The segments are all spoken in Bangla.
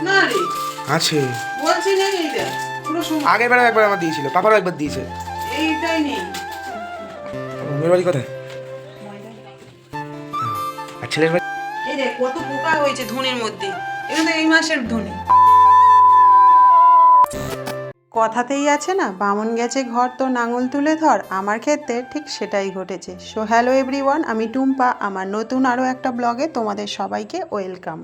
না রে, আছে, বলছি নেই এইটা পুরো আগের বেলা একবার আমার দিয়েছিল, পাপারও একবার দিয়েছে। এইটাই নেই। মেয়ের বাড়ি কোথায়? আর ছেলের বাড়ি? এই রে কত পোকা হয়েছে ধনের মধ্যে, এগুলো তো এই মাসের ধনে। কথাতেই আছে না, বামন গেছে ঘর তো নাঙল তুলে ধর। আমার ক্ষেত্রে ঠিক সেটাই ঘটেছে। সো হ্যালো এভরিওয়ান, আমি টুম্পা। আমার নতুন আরও একটা ব্লগে তোমাদের সবাইকে ওয়েলকাম।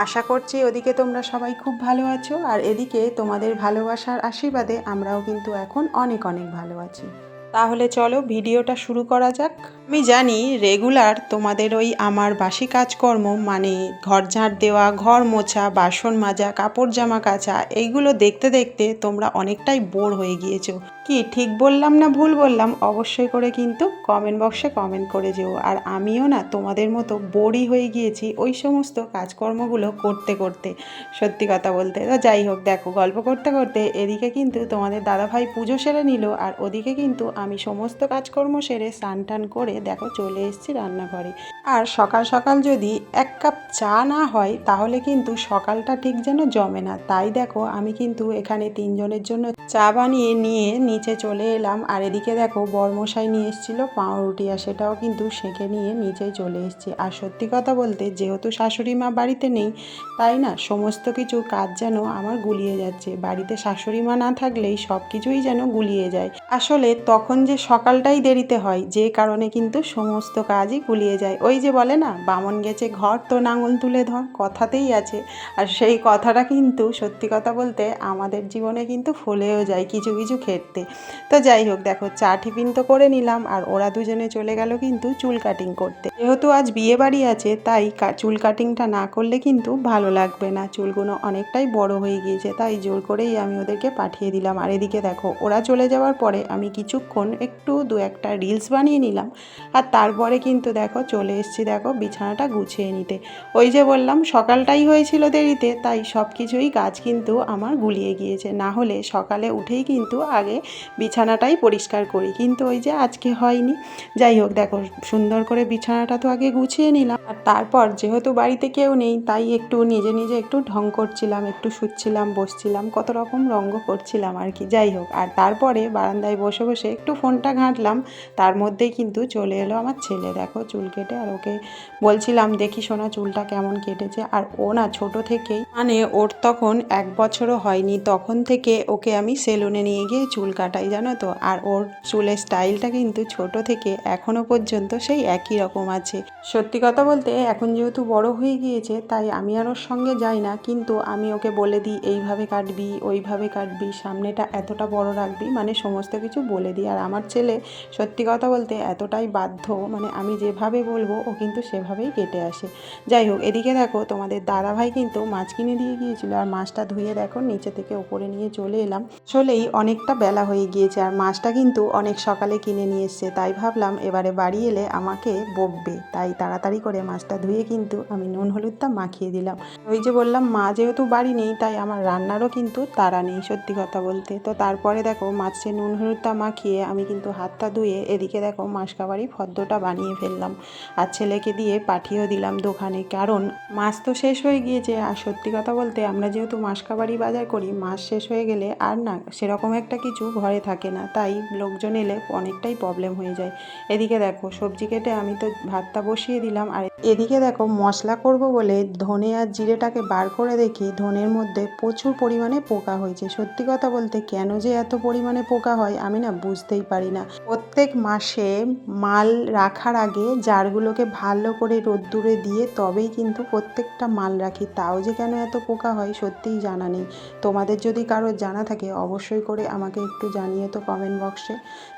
আশা করছি ওদিকে তোমরা সবাই খুব ভালো আছো, আর এদিকে তোমাদের ভালোবাসার আশীর্বাদে আমরাও কিন্তু এখন অনেক অনেক ভালো আছি। তাহলে চলো ভিডিওটা শুরু করা যাক। আমি জানি রেগুলার তোমাদের ওই আমার বাসি কাজকর্ম মানে ঘর ঝাঁট দেওয়া, ঘর মোছা, বাসন মাজা, কাপড় জামা কাচা, এইগুলো দেখতে দেখতে তোমরা অনেকটাই বোর হয়ে গিয়েছো। কি ঠিক বললাম না ভুল বললাম অবশ্যই করে কিন্তু কমেন্ট বক্সে কমেন্ট করে যেও। আর আমিও না তোমাদের মতো বোরই হয়ে গিয়েছি ওই সমস্ত কাজকর্মগুলো করতে করতে, সত্যি কথা বলতে। তো যাই হোক, দেখো গল্প করতে করতে এদিকে কিন্তু তোমাদের দাদাভাই পুজো সেরে নিল, আর ওদিকে কিন্তু আমি সমস্ত কাজকর্ম সেরে স্নান টান করে দেখো চলে এসেছি রান্নাঘরে। আর সকাল সকাল যদি এক কাপ চা না হয় তাহলে কিন্তু সকালটা ঠিক যেন জমে না। তাই দেখো আমি কিন্তু এখানে তিনজনের জন্য চা বানিয়ে নিয়ে নিচে চলে এলাম। আর এদিকে দেখো বরমশাই নিয়ে এসেছিল পাউরুটি, আর সেটাও কিন্তু সেঁকে নিয়ে নিচেই চলে এসেছি। আর সত্যি কথা বলতে যেহেতু শাশুড়ি মা বাড়িতে নেই, তাই না সমস্ত কিছু কাজ যেন আমার গুলিয়ে যাচ্ছে। বাড়িতে শাশুড়ি মা না থাকলেই সব কিছুই যেন গুলিয়ে যায়। আসলে তখন যে সকালটাই দেরিতে হয়, যে কারণে কিন্তু সমস্ত কাজই গুলিয়ে যায়। ওই যে বলে না, বামন গেছে ঘর তো নাঙল তুলে ধর, কথাতেই আছে। আর সেই কথাটা কিন্তু সত্যি কথা বলতে আমাদের জীবনে কিন্তু ফলেও যায় কিছু কিছু ক্ষেত্রে। তো যাই হোক, দেখো চা টিফিন তো করে নিলাম, আর ওরা দুজনে চলে গেল কিন্তু চুল কাটিং করতে। যেহেতু আজ বিয়ে বাড়ি আছে, তাই চুল কাটিংটা না করলে কিন্তু ভালো লাগবে না। চুলগুলো অনেকটাই বড় হয়ে গিয়েছে, তাই জোর করেই আমি ওদেরকে পাঠিয়ে দিলাম। আর এদিকে দেখো ওরা চলে যাওয়ার পরে আমি কিছুক্ষণ একটু দু একটা রিলস বানিয়ে নিলাম, আর তারপরে কিন্তু দেখো চলে এসেছি দেখো বিছানাটা গুছিয়ে নিতে। ওই যে বললাম সকালটাই হয়েছিল দেরিতে, তাই সব কিছুই কাজ কিন্তু আমার গুলিয়ে গিয়েছে। না হলে সকালে উঠেই কিন্তু আগে বিছানাটাই পরিষ্কার করি, কিন্তু ওই যে আজকে হয়নি। যাই হোক, দেখো সুন্দর করে বিছানাটা তো আগে গুছিয়ে নিলাম, আর তারপর যেহেতু বাড়িতে কেউ নেই তাই একটু নিজে নিজে একটু ঢং করছিলাম, একটু শুচ্ছিলাম, বসছিলাম, কত রকম রঙ্গ করছিলাম আর কি। যাই হোক, আর তারপরে বারান্দায় বসে বসে একটু ফোনটা ঘাঁটলাম। তার মধ্যেই কিন্তু চলে এলো আমার ছেলে, দেখো চুল কেটে। আর ওকে বলছিলাম দেখি শোনা চুলটা কেমন কেটেছে। আর ও না ছোট থেকেই মানে ওর তখন 1 বছরও হয়নি, তখন থেকে ওকে আমি সেলুনে নিয়ে গিয়ে চুল কাটাই, জানো তো। আর ওর চুলের স্টাইলটা কিন্তু ছোট থেকে এখনো পর্যন্ত সেই একই রকম আছে। সত্যি কথা বলতে এখন যেহেতু বড় হয়ে গিয়েছে, তাই আমি আর ওর সঙ্গে যাই না, কিন্তু আমি ওকে বলে দিই এইভাবে কাটবি, ওইভাবে কাটবি, সামনেটা এতটা বড় রাখবি, মানে সমস্ত কিছু বলে দিই। আর আমার ছেলে সত্যি কথা বলতে এতটাই বাধ্য, মানে আমি যেভাবে বলবো ও কিন্তু সেভাবেই কেটে আসে। যাই হোক, এদিকে দেখো তোমাদের দাদাভাই কিন্তু মাছ কিনে দিয়ে গিয়েছিল, আর মাছটা ধুয়ে দেখো নিচে থেকে ওপরে নিয়ে চলে এলাম। আসলেই অনেকটা বেলা হয়ে গিয়েছে, আর মাছটা কিন্তু অনেক সকালে কিনে নিয়ে এসছে, তাই ভাবলাম এবারে বাড়ি এলে আমাকে বকবে, তাই তাড়াতাড়ি করে মাছটা ধুয়ে কিন্তু আমি নুন হলুদটা মাখিয়ে দিলাম। ওই যে বললাম মা যেহেতু বাড়ি নেই, তাই আমার রান্নারও কিন্তু তাড়া নেই সত্যি কথা বলতে। তো তারপরে দেখো মাছে নুন হলুদটা মাখিয়ে আমি কিন্তু হাতটা ধুয়ে এদিকে দেখো মাসকাবারি ফর্দটা বানিয়ে ফেললাম, আর ছেলেকে দিয়ে পাঠিয়েও দিলাম দোকানে, কারণ মাছ তো শেষ হয়ে গিয়েছে। আর সত্যি কথা বলতে আমরা যেহেতু মাসকাবারি বাজার করি, মাছ শেষ হয়ে গেলে আর না সেরকম একটা কিছু ঘরে থাকে না, তাই লোকজন এলে অনেকটাই প্রবলেম হয়ে যায়। এদিকে দেখো সবজি কেটে আমি তো ভাতটা বসিয়ে দিলাম, আর এদিকে দেখো মশলা করব বলে ধনে আর জিরেটাকে বার করে দেখি ধনের মধ্যে প্রচুর পরিমাণে পোকা হয়েছে। সত্যি কথা বলতে কেন যে এত পরিমাণে পোকা হয় আমি না বুঝতেই পারি না। প্রত্যেক মাসে মাল রাখার আগে জারগুলোকে ভালো করে রোদ্দুরে দিয়ে তবেই কিন্তু প্রত্যেকটা মাল রাখি, তাও যে কেন এত পোকা হয় সত্যিই জানা নেই। তোমাদের যদি কারোর জানা থাকে অবশ্যই করে আমাকে একটু জানিয়ে তো কমেন্ট বক্সে।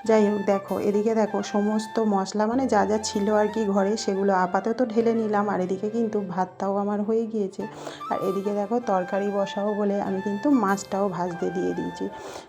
যাই হোক, দেখো এদিকে দেখো সমস্ত মশলা মানে যা যা ছিল আর কি ঘরে সেগুলো আপাতত ঢেলে নিলাম, আর এদিকে কিন্তু ভাতটাও আমার হয়ে গিয়েছে। আর এদিকে দেখো তরকারি বসাও বলে আমি কিন্তু মাছটাও ভাজতে দিয়ে দিয়েছি।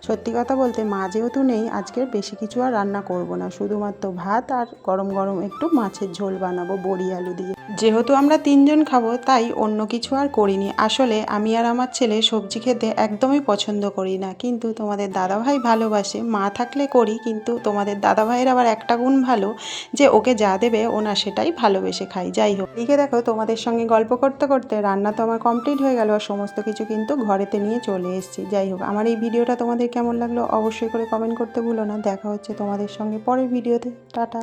সত্যি কথা বলতে মা যেহেতু নেই আজকের বেশি কিছু আর রান্না করব না, শুধুমাত্র ভাত আর গরম গরম একটু মাছের ঝোল বানাবো বড়ি আলু দিয়ে। যেহেতু আমরা তিনজন খাবো তাই অন্য কিছু আর করিনি। আসলে আমি আর আমার ছেলে সবজি খেতে একদমই পছন্দ করি না, কিন্তু তোমাদের দাদাভাই ভালোবাসে। মা থাকলে করি, কিন্তু তোমাদের দাদাভাইয়ের আবার একটা গুণ ভালো যে ওকে যা দেবে ও না সেটাই ভালোবেসে খায়। যাই হোক, এদিকে দেখো তোমাদের সঙ্গে গল্প করতে করতে রান্না তো আমার কমপ্লিট হয়ে গেল আর সমস্ত কিছু কিন্তু ঘরেতে নিয়ে চলে এসেছি। যাই হোক, আমার এই ভিডিওটা তোমাদের কেমন লাগলো অবশ্যই করে কমেন্ট করতে ভুলো না। দেখা হচ্ছে তোমাদের সঙ্গে পরের ভিডিওতে। টাটা।